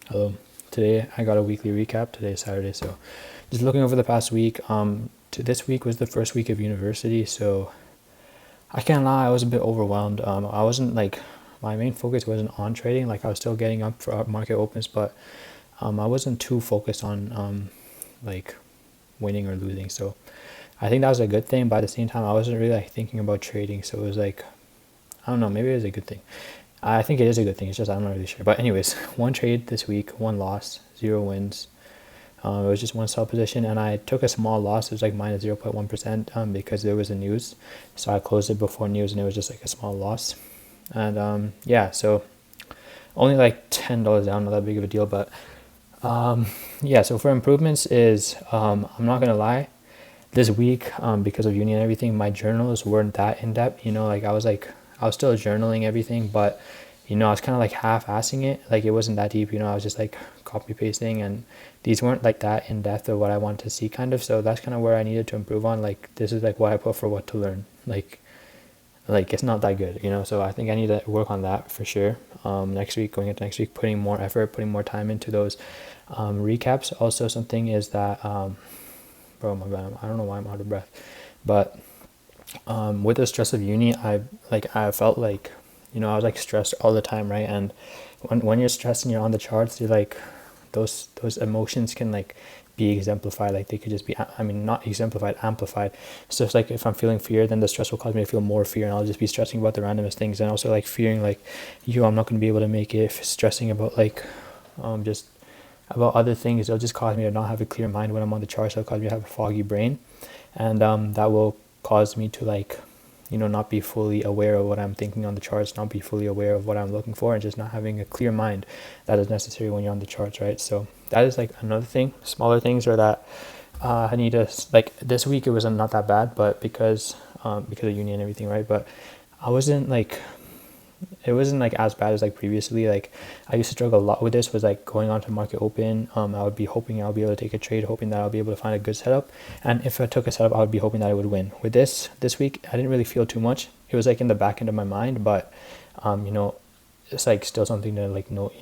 Hello. Today I got a weekly recap. Today is Saturday, so just looking over the past week. This week was the first week of university, so I can't lie, I was a bit overwhelmed. I wasn't like my main focus wasn't on trading. Like I was still getting up for market opens, but I wasn't too focused on like winning or losing. So I think that was a good thing. But at the same time, I wasn't really like thinking about trading. So it was like I don't know. Maybe it was a good thing. I think it is a good thing. It's just I'm not really sure. But anyways, one trade this week, one loss, 0 wins. It was just one sell position, and I took a small loss. It was like minus 0.1% because there was a news. So I closed it before news, and it was just like a small loss. And yeah, so only like $10 down, not that big of a deal. But yeah, so for improvements is I'm not gonna lie, this week because of uni and everything, my journals weren't that in depth. Like I was still journaling everything, but I was kind of like half-assing it. Like it wasn't that deep. I was just like copy pasting, and these weren't like that in depth of what I wanted to see, kind of. So that's kind of where I needed to improve on. Like this is like what I put for what to learn. Like it's not that good. So I think I need to work on that for sure. Next week, going into next week, putting more effort, putting more time into those recaps. Also, something is that bro, my bad. I don't know why I'm out of breath, but with the stress of uni, I felt like I was like stressed all the time, right? And when you're stressed and you're on the charts, you're like those emotions can like be exemplified. Like they could just be, I mean, not exemplified, amplified. So it's like if I'm feeling fear, then the stress will cause me to feel more fear, and I'll just be stressing about the randomest things, and also like fearing like I'm not going to be able to make it. Stressing about like just about other things, it'll just cause me to not have a clear mind when I'm on the charts. It'll cause me to have a foggy brain, and that will cause me to like not be fully aware of what I'm thinking on the charts, not be fully aware of what I'm looking for, and just not having a clear mind that is necessary when you're on the charts, right? So that is like another thing. Smaller things are that I need to, like, this week it was not that bad, but because of uni and everything, right? But I wasn't like it wasn't like as bad as like previously. Like I used to struggle a lot with this, was like going on to market open. I would be hoping I'll be able to take a trade, hoping that I'll be able to find a good setup, and if I took a setup, I would be hoping that I would win. With this week, I didn't really feel too much. It was like in the back end of my mind, but it's like still something to like note.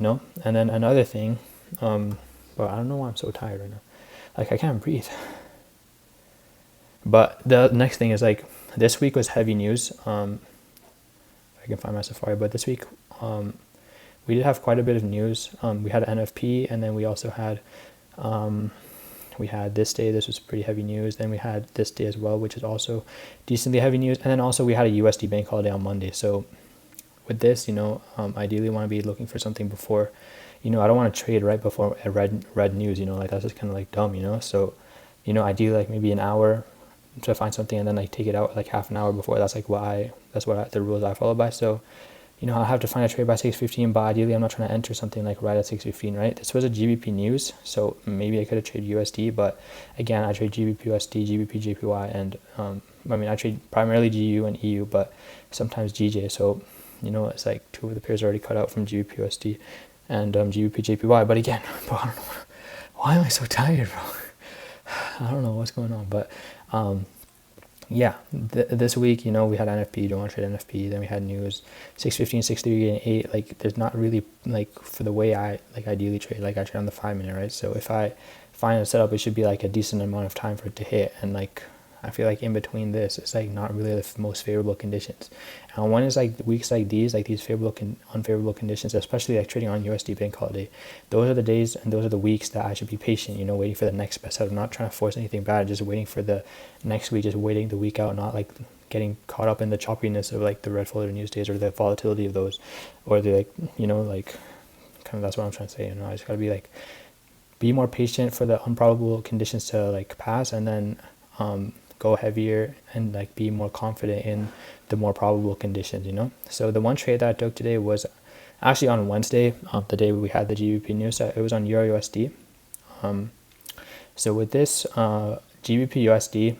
And then another thing, but I don't know why I'm so tired right now. Like I can't breathe. But the next thing is like this week was heavy news. I can find my Safari, but this week we did have quite a bit of news. We had NFP, and then we also had this day. This was pretty heavy news. Then we had this day as well, which is also decently heavy news. And then also we had a USD bank holiday on Monday. So with this, ideally want to be looking for something before, I don't want to trade right before a red news. Like that's just kind of like dumb. So, ideally like maybe an hour to find something, and then like take it out like half an hour before. That's like the rules I follow by. So I have to find a trade by 6:15, but ideally I'm not trying to enter something like right at 6:15, right? This was a GBP news, so maybe I could have traded USD, but again, I trade GBP USD, GBP JPY, and I trade primarily GU and EU, but sometimes GJ. So it's like two of the pairs already cut out from GBP USD and GBP JPY. But again, bro, I don't know why am I so tired, bro. I don't know what's going on, but yeah, this week, we had NFP, don't want to trade NFP, then we had news, 6:15, 6:30, and 8, like, there's not really, like, for the way I, like, ideally trade, like, I trade on the 5-minute, right? So if I find a setup, it should be, like, a decent amount of time for it to hit, and, like, I feel like in between this, it's, like, not really the most favorable conditions. And when it's, like, weeks like these favorable unfavorable conditions, especially, like, trading on USD bank holiday, those are the days and those are the weeks that I should be patient, waiting for the next best setup, not trying to force anything bad, just waiting for the next week, just waiting the week out, not, like, getting caught up in the choppiness of, like, the red folder news days or the volatility of those, or the, like, like, kind of, that's what I'm trying to say, I just gotta be, like, be more patient for the unprobable conditions to, like, pass, and then go heavier and, like, be more confident in the more probable conditions, So the one trade that I took today was actually on Wednesday, the day we had the GBP news. It was on Euro USD. So with this GBP USD,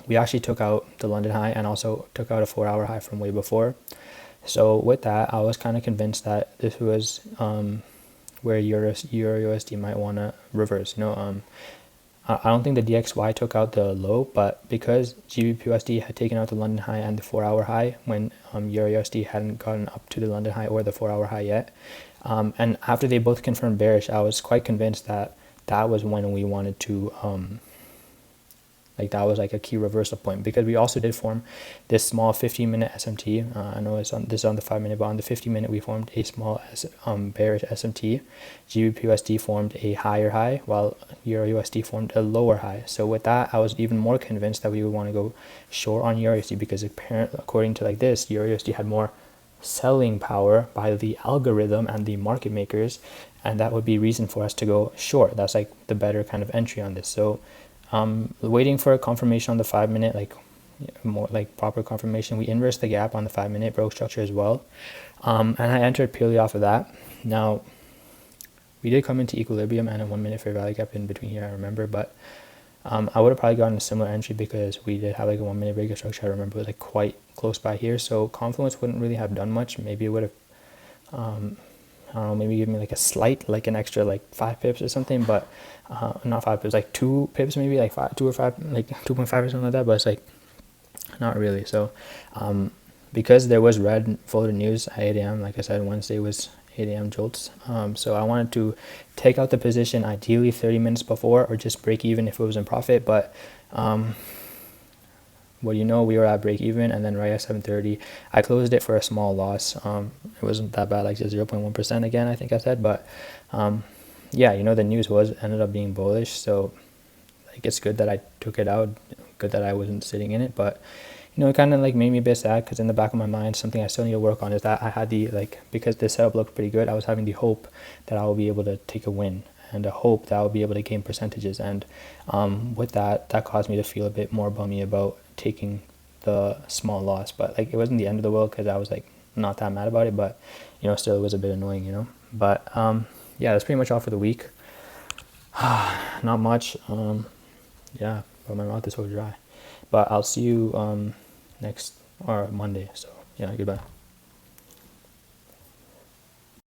we actually took out the London high and also took out a 4-hour high from way before. So with that, I was kind of convinced that this was where Euro USD might want to reverse. I don't think the DXY took out the low, but because GBP USD had taken out the London high and the 4-hour high when Euro USD hadn't gotten up to the London high or the 4-hour high yet, And after they both confirmed bearish, I was quite convinced that that was when we wanted to like that was like a key reversal point, because we also did form this small 15-minute SMT. I know this is on the 5-minute, but on the 50-minute we formed a small bearish SMT. GBP/USD formed a higher high, while Euro/USD formed a lower high. So with that, I was even more convinced that we would want to go short on Euro/USD, because apparently, according to like this, Euro/USD had more selling power by the algorithm and the market makers, and that would be reason for us to go short. That's like the better kind of entry on this. So waiting for a confirmation on the 5-minute, like more like proper confirmation. We inversed the gap on the 5-minute, broke structure as well, and I entered purely off of that. Now we did come into equilibrium and a 1-minute fair value gap in between here, I remember, but I would have probably gotten a similar entry because we did have like a 1-minute breaker structure. I remember it was like quite close by here, so confluence wouldn't really have done much. Maybe it would have I don't know, maybe give me like a slight, like an extra like 5 pips or something, but not 5 pips, like 2 pips, maybe like 2 or 5, like 2.5 or something like that, but it's like not really. So because there was red folded news at 8 a.m., like I said, Wednesday was 8 a.m. jolts. So I wanted to take out the position ideally 30 minutes before, or just break even if it was in profit. But well, you know, we were at break even, and then right at 7:30 I closed it for a small loss. It wasn't that bad, like just 0.1% again, I think I said, but yeah, you know, the news ended up being bullish, so like it's good that I took it out, good that I wasn't sitting in it. But you know, it kind of like made me a bit sad, because in the back of my mind, something I still need to work on is that I had the, like, because this setup looked pretty good, I was having the hope that I will be able to take a win, and a hope that I will be able to gain percentages. And with that caused me to feel a bit more bummy about taking the small loss. But like, it wasn't the end of the world, because I was like not that mad about it, but you know, still it was a bit annoying, you know. But yeah, that's pretty much all for the week. Not much. Yeah, but my mouth is so dry. But I'll see you next or Monday. So yeah, goodbye.